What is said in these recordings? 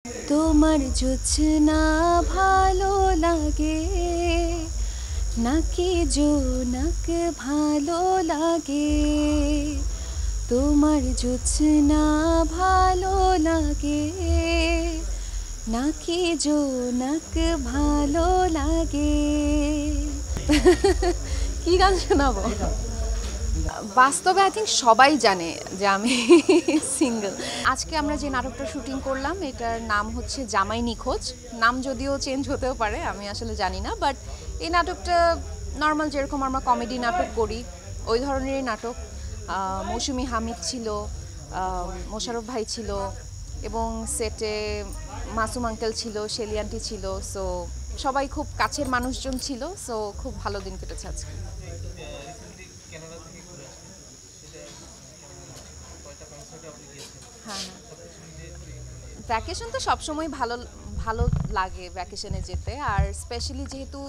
তোমার জোছনা ভালো লাগে নাকি জোনাক ভালো লাগে, তোমার জোছনা ভালো লাগে নাকি জোনাক ভালো লাগে। কি গান শোনাবো? বাস্তবে আই থিঙ্ক সবাই জানে যে আমি সিঙ্গেল। আজকে আমরা যে নাটকটা শুটিং করলাম এটার নাম হচ্ছে জামাই নিখোঁজ। নাম যদিও চেঞ্জ হতেও পারে, আমি আসলে জানি না, বাট এই নাটকটা নর্মাল যেরকম আমরা কমেডি নাটক করি ওই ধরনেরই নাটক। মৌসুমী হামিদ ছিল, মোশাররফ ভাই ছিল, এবং সেটে মাসুম আঙ্কেল ছিল, শেলি আন্টি ছিল। সো সবাই খুব কাছের মানুষজন ছিল। সো খুব ভালো দিন কেটেছে আজকে। হ্যাঁ, ভ্যাকেশন তো সবসময় ভালো ভালো লাগে ভ্যাকেশনে যেতে, আর স্পেশালি যেহেতু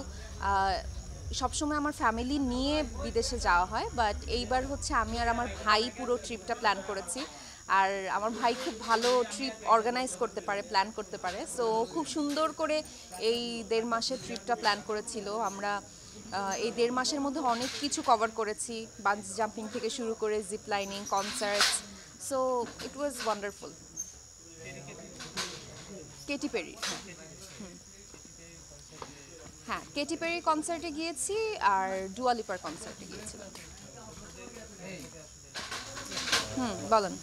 সবসময় আমার ফ্যামিলি নিয়ে বিদেশে যাওয়া হয়, বাট এইবার হচ্ছে আমি আর আমার ভাই পুরো ট্রিপটা প্ল্যান করেছি। আর আমার ভাই খুব ভালো ট্রিপ অর্গানাইজ করতে পারে, প্ল্যান করতে পারে। সো খুব সুন্দর করে এই 1.5 মাসের ট্রিপটা প্ল্যান করেছিল। আমরা এই 1.5 মাসের মধ্যে অনেক কিছু কভার করেছি, বাঞ্জি জাম্পিং থেকে শুরু করে zip lining, concerts. So it was wonderful. Katy Perry, হ্যাঁ কেটি পেরি কনসার্টে গিয়েছি আর ডুয়া লিপার কনসার্টে গিয়েছিলাম। বলেন।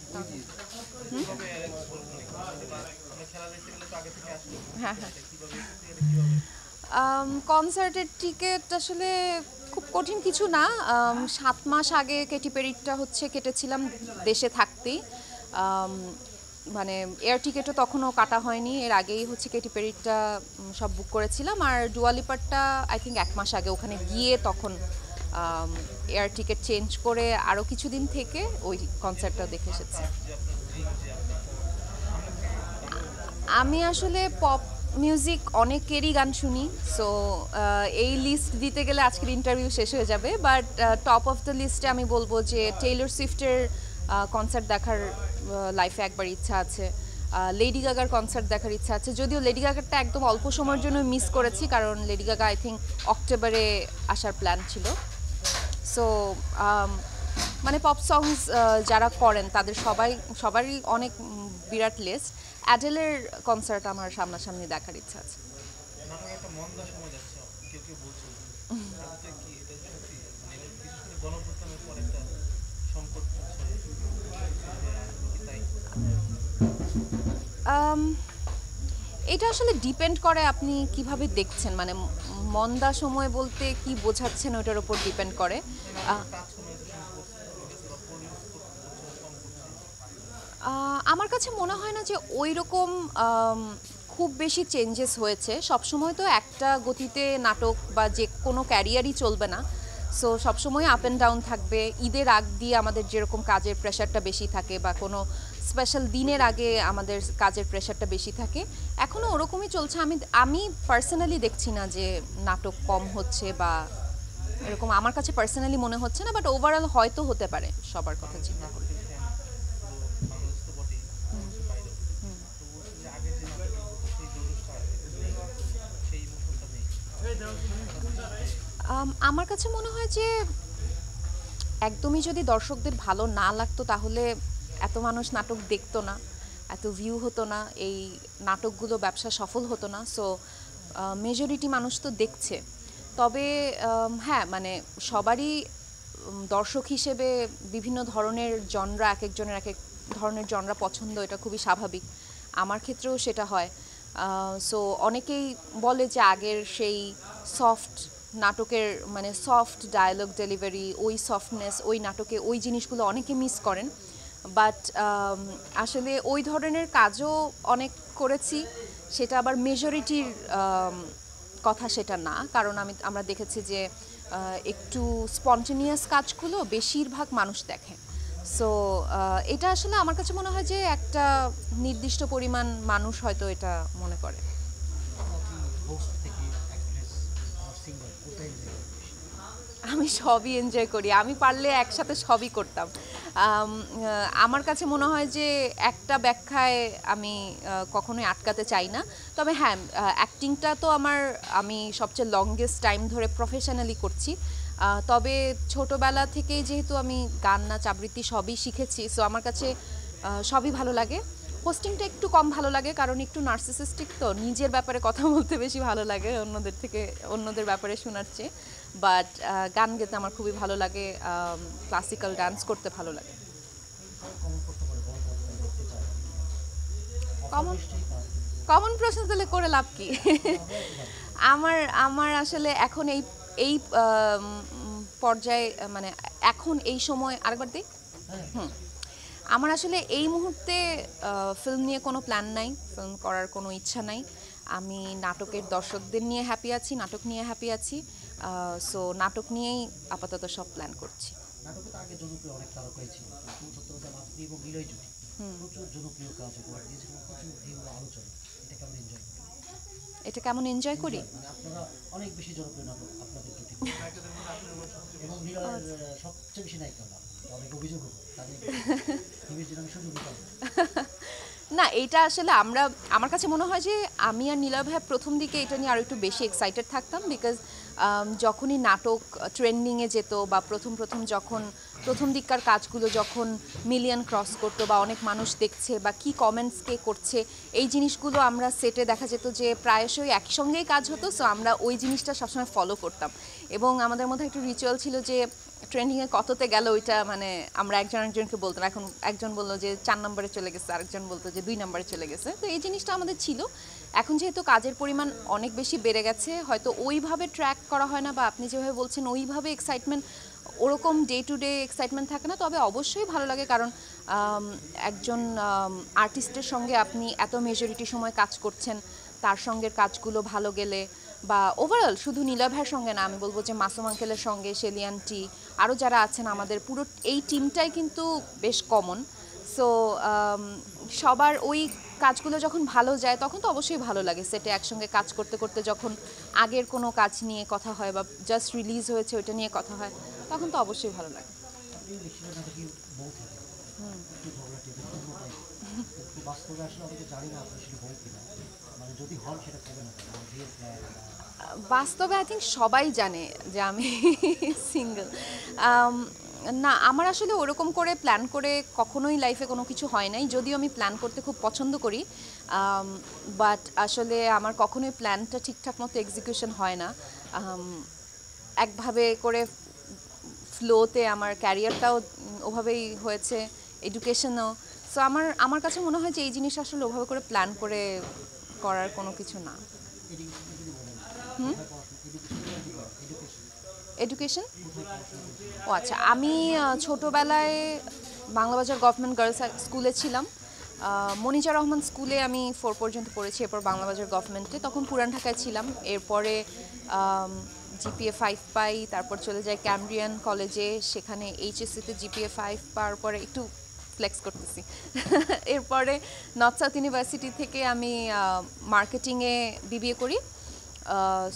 হ্যাঁ, হ্যাঁ, কনসার্টের টিকিট আসলে খুব কঠিন কিছু না। 7 মাস আগে কেটি পেরিটা হচ্ছে কেটেছিলাম দেশে থাকতেই। আম, মানে এয়ার টিকিটও তখনও কাটা হয়নি, এর আগেই হচ্ছে কেটি পেরিটা সব বুক করেছিলাম। আর ডুয়া লিপারটা আই থিঙ্ক 1 মাস আগে ওখানে গিয়ে তখন এয়ার টিকিট চেঞ্জ করে আরও কিছুদিন থেকে ওই কনসার্টটা দেখে এসেছি। আমি আসলে পপ মিউজিক অনেকেরই গান শুনি। সো এই লিস্ট দিতে গেলে আজকের ইন্টারভিউ শেষ হয়ে যাবে, বাট টপ অফ দ্য লিস্টে আমি বলবো যে টেইলর সুইফটের কনসার্ট দেখার লাইফে একবার ইচ্ছা আছে। লেডি গাগার কনসার্ট দেখার ইচ্ছা আছে, যদিও লেডি গাগারটা একদম অল্প সময়ের জন্য মিস করেছি, কারণ লেডি গাগা আই থিঙ্ক অক্টোবরে আসার প্ল্যান ছিল। সো মানে পপ সংস যারা করেন তাদের সবারই অনেক বিরাট লিস্ট। অ্যাডেলের কনসার্ট আমার সামনাসামনি দেখার ইচ্ছা আছে। এটা আসলে ডিপেন্ড করে আপনি কিভাবে দেখছেন, মানে মন্দা সময় বলতে কি বোঝাচ্ছেন ওটার উপর ডিপেন্ড করে। আমার কাছে মনে হয় না যে ওই রকম খুব বেশি চেঞ্জেস হয়েছে। সবসময় তো একটা গতিতে নাটক বা যে কোনো ক্যারিয়ারই চলবে না। সো সবসময় আপ অ্যান্ড ডাউন থাকবে। ঈদের আগ দিয়ে আমাদের যেরকম কাজের প্রেশারটা বেশি থাকে, বা কোনো স্পেশাল দিনের আগে আমাদের কাজের প্রেশারটা বেশি থাকে, এখনও ওরকমই চলছে। আমি পার্সোনালি দেখছি না যে নাটক কম হচ্ছে বা এরকম, আমার কাছে পার্সোনালি মনে হচ্ছে না, বাট ওভারঅল হয়তো হতে পারে সবার কথা চিন্তা করে। আমার কাছে মনে হয় যে একদমই যদি দর্শকদের ভালো না লাগতো তাহলে এত মানুষ নাটক দেখতো না, এত ভিউ হতো না, এই নাটকগুলো ব্যবসা সফল হতো না। সো মেজরিটি মানুষ তো দেখছে। তবে হ্যাঁ, মানে সবারই দর্শক হিসেবে বিভিন্ন ধরনের জনরা, এক একজনের এক এক ধরনের জনরা পছন্দ, এটা খুবই স্বাভাবিক। আমার ক্ষেত্রেও সেটা হয়। সো অনেকেই বলে যে আগের সেই সফট নাটকের, মানে সফট ডায়ালগ ডেলিভারি, ওই সফটনেস ওই নাটকে ওই জিনিসগুলো অনেকে মিস করেন। বাট আসলে ওই ধরনের কাজও অনেক করেছি, সেটা আবার মেজরিটির কথা সেটা না। কারণ আমরা দেখেছি যে একটু স্পন্টেনিয়াস কাজগুলো বেশিরভাগ মানুষ দেখে। সো এটা আসলে আমার কাছে মনে হয় যে একটা নির্দিষ্ট পরিমাণ মানুষ হয়তো এটা মনে করে। আমি সবই এনজয় করি, আমি পারলে একসাথে সবই করতাম। আমার কাছে মনে হয় যে একটা ব্যাখ্যায় আমি কখনোই আটকাতে চাই না। তবে হ্যাঁ, অ্যাক্টিংটা তো আমি সবচেয়ে লংগেস্ট টাইম ধরে প্রফেশনালি করছি। তবে ছোটবেলা থেকেই যেহেতু আমি গান নাচ আবৃত্তি সবই শিখেছি, সো আমার কাছে সবই ভালো লাগে। হোস্টিংটা একটু কম ভালো লাগে কারণ একটু নার্সিসিস্টিক, তো নিজের ব্যাপারে কথা বলতে বেশি ভালো লাগে অন্যদের ব্যাপারে শোনার চেয়ে। বাট গান গেতে আমার খুবই ভালো লাগে, ক্লাসিক্যাল ডান্স করতে ভালো লাগে। কমন কমন প্রশ্ন তাহলে করে লাভ কি? আমার আমার আসলে এখন এই এই পর্যায়ে, মানে এখন এই সময় আরেকবার দিই। হুম, আমার আসলে এই মুহূর্তে ফিল্ম নিয়ে কোনো প্ল্যান নাই, ফিল্ম করার কোনো ইচ্ছা নাই। আমি নাটকের দর্শকদের নিয়ে হ্যাপি আছি, নাটক নিয়ে হ্যাপি আছি। সো নাটক নিয়েই আপাতত সব প্ল্যান করছি। নাটকে তো আগে জনপ্রিয় অনেক তারকাই ছিল, কিন্তু সত্যি কথা আপনি এবং নিলয় জুটি প্রচুর জনপ্রিয় কাজ করে দিয়েছিল, প্রচুর ভিউ আলোচনা। এটা কেমন এনজয় করি? এটা কেমন এনজয় করি? মানে আপনারা অনেক বেশি জনপ্রিয় নাটক আপনাদের জুটি এবং নিলয়ের সবচেয়ে বেশি নায়িকা না, অনেক অভিযোগ হবে তাদের টিভির জন্য আমি সুযোগ দিতাম। না, এটা আসলে আমার কাছে মনে হয় যে আমি আর নীলা ভাইয়া প্রথম দিকে এটা নিয়ে আরও একটু বেশি এক্সাইটেড থাকতাম, বিকজ যখনই নাটক ট্রেন্ডিংয়ে যেত বা যখন প্রথম দিককার কাজগুলো যখন মিলিয়ন ক্রস করতো বা অনেক মানুষ দেখছে বা কি কমেন্টস কে করছে, এই জিনিসগুলো আমরা সেটে দেখা যেত যে প্রায়শই একসঙ্গেই কাজ হতো। সো আমরা ওই জিনিসটা সবসময় ফলো করতাম এবং আমাদের মধ্যে একটা রিচুয়াল ছিল যে ট্রেন্ডিংয়ে কততে গেল ওইটা, মানে আমরা একজনকে বলতাম। এখন একজন বললো যে 4 নম্বরে চলে গেছে, আরেকজন বলতো যে 2 নম্বরে চলে গেছে। তো এই জিনিসটা আমাদের ছিল। এখন যেহেতু কাজের পরিমাণ অনেক বেশি বেড়ে গেছে, হয়তো ওইভাবে ট্র্যাক করা হয় না, বা আপনি যেভাবে বলছেন ওইভাবে এক্সাইটমেন্ট, ওরকম ডে টু ডে এক্সাইটমেন্ট থাকে না। তবে অবশ্যই ভালো লাগে, কারণ একজন আর্টিস্টের সঙ্গে আপনি এত মেজরিটি সময় কাজ করছেন, তার সঙ্গে কাজগুলো ভালো গেলে, বা ওভারঅল শুধু নীলা ভাইয়ের সঙ্গে না, আমি বলবো যে মাসুম আঙ্কেলের সঙ্গে, শেলি আন্টি, আরও যারা আছেন আমাদের পুরো এই টিমটাই কিন্তু বেশ কমন। সো সবার ওই কাজগুলো যখন ভালো যায় তখন তো অবশ্যই ভালো লাগে। সেটে একসঙ্গে কাজ করতে করতে যখন আগের কোনো কাজ নিয়ে কথা হয় বা জাস্ট রিলিজ হয়েছে ওইটা নিয়ে কথা হয়, তখন তো অবশ্যই ভালো লাগে। আপনি বেশিরভাগ নাটকে বউ থাকে, একটু ঝগড়াটে একটু টাইপ, কিন্তু বাস্তবে আসলে অনেকে জানি না আপনি আসলে বউ কিনা, মানে যদি হন সেটা করবে না বিয়ের প্ল্যান। বাস্তবে আই থিঙ্ক সবাই জানে যে আমি সিঙ্গেল। না, আমার আসলে ওরকম করে প্ল্যান করে কখনোই লাইফে কোনো কিছু হয় নাই, যদিও আমি প্ল্যান করতে খুব পছন্দ করি। বাট আসলে আমার কখনোই প্ল্যানটা ঠিকঠাক মতো এক্সিকিউশন হয় না। একভাবে করে ফ্লোতে আমার ক্যারিয়ারটাও ওভাবেই হয়েছে, এডুকেশনও। সো আমার কাছে মনে হয় যে এই জিনিস আসলে ওভাবে করে প্ল্যান করে করার কোনো কিছু না। এডুকেশন, ও আচ্ছা, আমি ছোটোবেলায় বাংলাবাজার গভর্নমেন্ট গার্লস স্কুলে ছিলাম। মনিজা রহমান স্কুলে আমি 4 পর্যন্ত পড়েছি, এরপর বাংলাবাজার গভর্নমেন্টে, তখন পুরান ঢাকায় ছিলাম। এরপরে জিপিএ 5 পাই, তারপর চলে যাই ক্যামব্রিয়ান কলেজে, সেখানে এইচএসসিতে জিপিএ 5 পাওয়ার পরে একটু ফ্লেক্স করতেছি এরপরে নর্থ সাউথ ইউনিভার্সিটি থেকে আমি মার্কেটিংয়ে বিবিএ করি।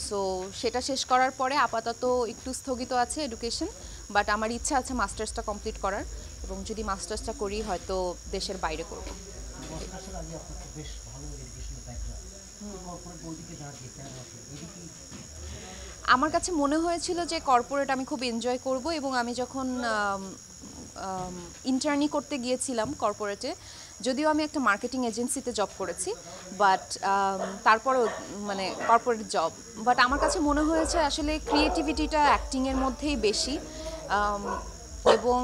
সো সেটা শেষ করার পরে আপাতত একটু স্থগিত আছে এডুকেশন, বাট আমার ইচ্ছা আছে মাস্টার্সটা কমপ্লিট করার, এবং যদি মাস্টার্সটা করি হয়তো দেশের বাইরে করব। আমার কাছে মনে হয়েছিল যে কর্পোরেট আমি খুব এনজয় করব, এবং আমি যখন ইন্টার্নি করতে গিয়েছিলাম কর্পোরেটে, যদিও আমি একটা মার্কেটিং এজেন্সিতে জব করেছি, বাট তারপরেও মানে কর্পোরেট জব, বাট আমার কাছে মনে হয়েছে আসলে ক্রিয়েটিভিটিটা অ্যাক্টিংয়ের মধ্যেই বেশি। এবং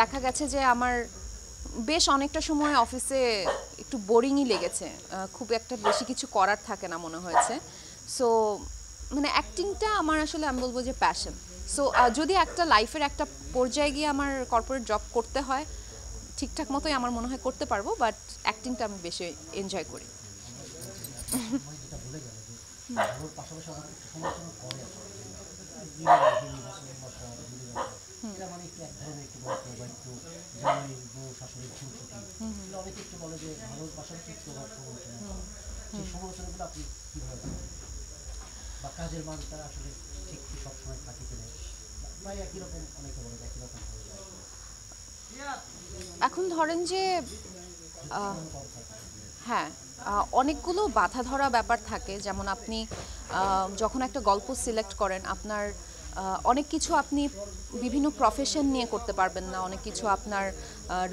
দেখা গেছে যে আমার বেশ অনেকটা সময় অফিসে একটু বোরিংই লেগেছে, খুব একটা বেশি কিছু করার থাকে না মনে হয়েছে। সো মানে অ্যাক্টিংটা আমার আসলে আমি বলবো যে প্যাশন। সো যদি একটা লাইফের একটা পর্যায়ে গিয়ে আমার কর্পোরেট জব করতে হয়, ঠিকঠাক মতোই আমার মনে হয় করতে পারবো, বাট অ্যাক্টিংটা আমি বেশি এনজয় করি। কাজের মানটা আসলে ঠিক সবসময় থাকে কিনা? প্রায় একই রকম, অনেকে বলে যে একই রকম হয়ে যায়, এখন ধরেন যে আহ, কম থাকে। হ্যাঁ, অনেকগুলো বাধা ধরা ব্যাপার থাকে। যেমন আপনি যখন একটা গল্প সিলেক্ট করেন, আপনার অনেক কিছু আপনি বিভিন্ন প্রফেশন নিয়ে করতে পারবেন না, অনেক কিছু আপনার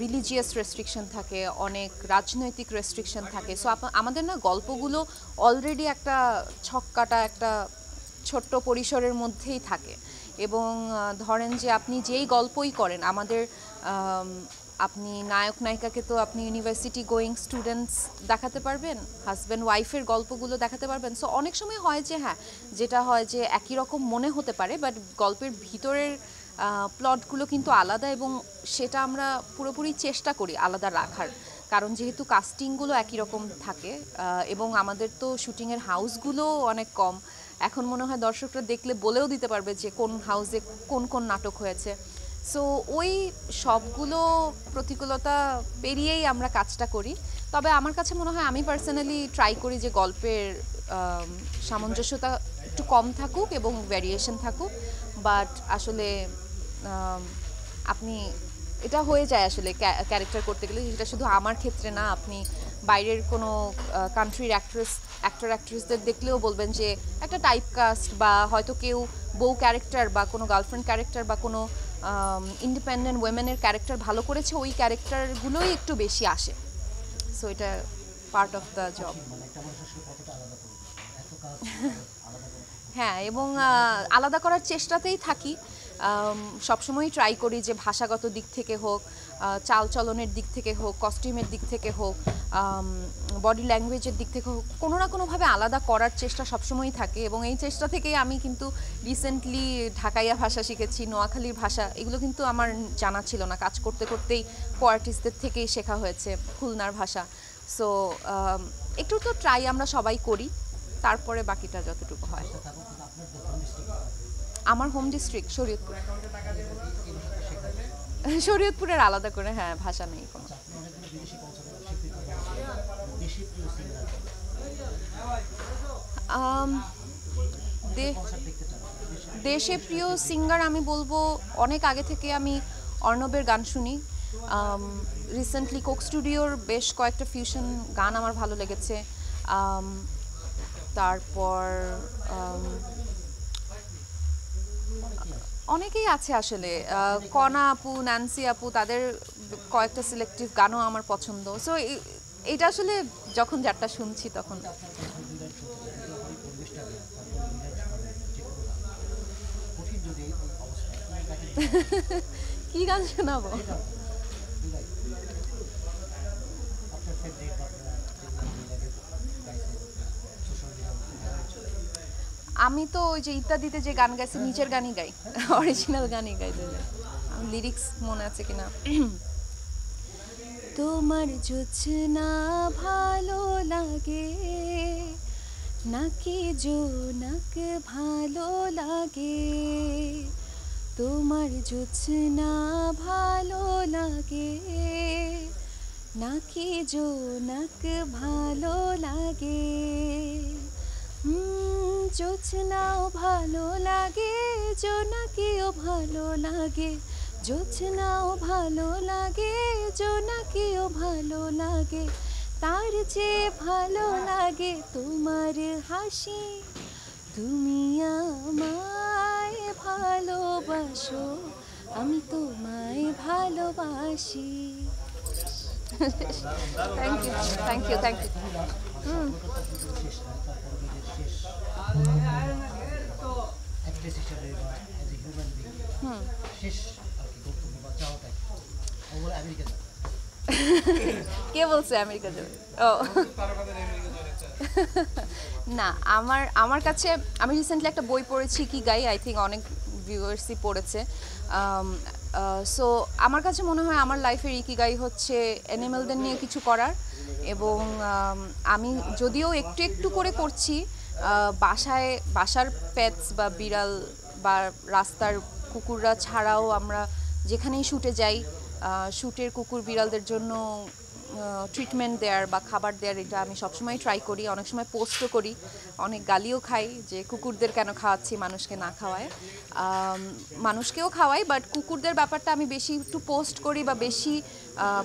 রিলিজিয়াস রেস্ট্রিকশন থাকে, অনেক রাজনৈতিক রেস্ট্রিকশন থাকে। সো আমাদের না গল্পগুলো অলরেডি একটা ছক্কাটা একটা ছোট্ট পরিসরের মধ্যেই থাকে। এবং ধরেন যে আপনি যেই গল্পই করেন, আমাদের আপনি নায়ক নায়িকাকে তো আপনি ইউনিভার্সিটি গোয়িং স্টুডেন্টস দেখাতে পারবেন, হাজব্যান্ড ওয়াইফের গল্পগুলো দেখাতে পারবেন। সো অনেক সময় হয় যে হ্যাঁ, যেটা হয় যে একই রকম মনে হতে পারে, বাট গল্পের ভিতরের প্লটগুলো কিন্তু আলাদা, এবং সেটা আমরা পুরোপুরি চেষ্টা করি আলাদা রাখার। কারণ যেহেতু কাস্টিংগুলো একই রকম থাকে, এবং আমাদের তো শুটিংয়ের হাউসগুলোও অনেক কম। এখন মনে হয় দর্শকরা দেখলে বলেও দিতে পারবে যে কোন হাউসে কোন কোন নাটক হয়েছে। সো ওই সবগুলো প্রতিকূলতা পেরিয়েই আমরা কাজটা করি। তবে আমার কাছে মনে হয়, আমি পার্সোনালি ট্রাই করি যে গল্পের সামঞ্জস্যতা একটু কম থাকুক এবং ভ্যারিয়েশন থাকুক। বাট আসলে আপনি এটা হয়ে যায় আসলে ক্যারেক্টার করতে গেলে, যেটা শুধু আমার ক্ষেত্রে না, আপনি বাইরের কোনো কান্ট্রির অ্যাক্ট্রেসদের দেখলেও বলবেন যে একটা টাইপ কাস্ট, বা হয়তো কেউ বউ ক্যারেক্টার বা কোনো গার্লফ্রেন্ড ক্যারেক্টার বা কোনো ইন্ডিপেন্ডেন্ট ওয়েমেনের ক্যারেক্টার ভালো করেছে, ওই ক্যারেক্টারগুলোই একটু বেশি আসে। সো এটা পার্ট অফ দ্য জব। মানে একটা মানুষ আসলে কতটা আলাদা করে দিচ্ছে, এত কাজ আলাদা করে। হ্যাঁ, এবং আলাদা করার চেষ্টাতেই থাকি। সবসময়ই ট্রাই করি যে ভাষাগত দিক থেকে হোক, চালচলনের দিক থেকে হোক, কস্টিউমের দিক থেকে হোক, বডি ল্যাঙ্গুয়েজের দিক থেকে হোক, কোনো না কোনোভাবে আলাদা করার চেষ্টা সবসময়ই থাকে। এবং এই চেষ্টা থেকেই আমি কিন্তু রিসেন্টলি ঢাকাইয়া ভাষা শিখেছি, নোয়াখালীর ভাষা। এগুলো কিন্তু আমার জানা ছিল না, কাজ করতে করতেই কোয়ার্টিস্টদের থেকেই শেখা হয়েছে খুলনার ভাষা। সো একটু তো ট্রাই আমরা সবাই করি, তারপরে বাকিটা যতটুকু হয়। আমার হোম ডিস্ট্রিক্ট শরীয়তপুর। শরীয়তপুরের আলাদা করে হ্যাঁ ভাষা নেই কোনো। দেশে প্রিয় সিঙ্গার আমি বলবো, অনেক আগে থেকে আমি অর্ণবের গান শুনি। রিসেন্টলি কোক স্টুডিওর বেশ কয়েকটা ফিউশন গান আমার ভালো লেগেছে। তারপর অনেকেই আছে আসলে, কনা আপু, ন্যান্সি আপু, তাদের কয়েকটা সিলেক্টিভ গানও আমার পছন্দ। সো এটা আসলে যখন যারটা শুনছি তখন। কি গান শোনাবো? আমি তো ওই যে ইত্যাদিতে যে গান গাইছে, নিচের গানই গাই, অরিজিনাল গানই গাইতে যাই। লিরিক্স মনে আছে কিনা। তোমার জোছনা ভালো লাগে নাকি জোনাক ভালো লাগে, তোমার জোছনা ভালো লাগে নাকি জোনাক ভালো লাগে। জোছনাও ভালো লাগে, জোনাকিও ভালো লাগে, জোছনাও ভালো লাগে, জোনাকিও ভালো লাগে, তার যে ভালো লাগে তোমার হাসি, তুমি আমায় ভালোবাসো, আমি তোমায় ভালোবাসি। Thank you, thank you, thank you. কে বলছে আমেরিকা যাবে? ও না, আমার কাছে, আমি রিসেন্টলি একটা বই পড়েছি কি গাই, আই থিঙ্ক অনেক ভিউয়ার্সই পড়েছে। সো আমার কাছে মনে হয় আমার লাইফের ইকিগাই হচ্ছে অ্যানিমেলদের নিয়ে কিছু করার। এবং আমি যদিও একটু একটু করে করছি, বাসার পেটস বা বিড়াল বা রাস্তার কুকুররা ছাড়াও আমরা যেখানেই শুটে যাই, শুটের কুকুর বিড়ালদের জন্য ট্রিটমেন্ট দেওয়ার বা খাবার দেওয়ার এটা আমি সবসময় ট্রাই করি, অনেক সময় পোস্টও করি, অনেক গালিও খাই যে কুকুরদের কেন খাওয়াচ্ছি মানুষকে না খাওয়ায়। মানুষকেও খাওয়াই, বাট কুকুরদের ব্যাপারটা আমি বেশি একটু পোস্ট করি বা বেশি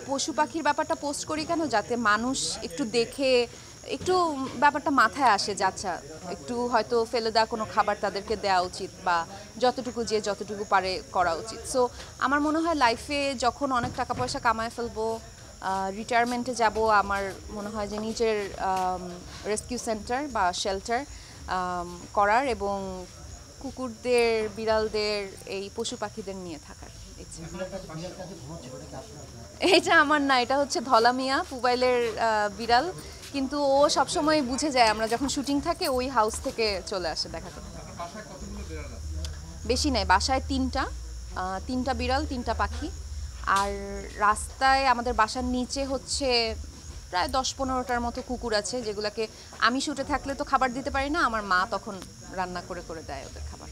পশু পাখির ব্যাপারটা পোস্ট করি কেন, যাতে মানুষ একটু দেখে একটু ব্যাপারটা মাথায় আসে যে আচ্ছা একটু হয়তো ফেলে দেওয়া কোনো খাবার তাদেরকে দেওয়া উচিত বা যতটুকু পারে করা উচিত। সো আমার মনে হয় লাইফে যখন অনেক টাকা পয়সা কামায় ফেলবো, রিটায়ারমেন্টে যাব, আমার মনে হয় যে নিজের রেস্কিউ সেন্টার বা শেল্টার করার এবং কুকুরদের, বিড়ালদের, এই পশু পাখিদের নিয়ে থাকার ইচ্ছে। বিড়াল কাছে ঘুমাচ্ছে ওটা কি আপনার? এটা আমার না, এটা হচ্ছে ধলা মিয়া, পুবাইলের বিড়াল। কিন্তু ও সবসময় বুঝে যায় আমরা যখন শুটিং থাকে, ওই হাউস থেকে চলে আসে দেখা করতে। বেশি নেই, বাসায় তিনটা বিড়াল, তিনটা পাখি। আর রাস্তায় আমাদের বাসার নিচে হচ্ছে প্রায় 10-15টার মতো কুকুর আছে, যেগুলোকে আমি শুটে থাকলে তো খাবার দিতে পারি না, আমার মা তখন রান্না করে করে দেয় ওদের খাবার।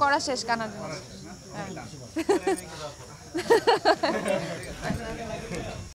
করা শেষ, কানাডা। হ্যাঁ।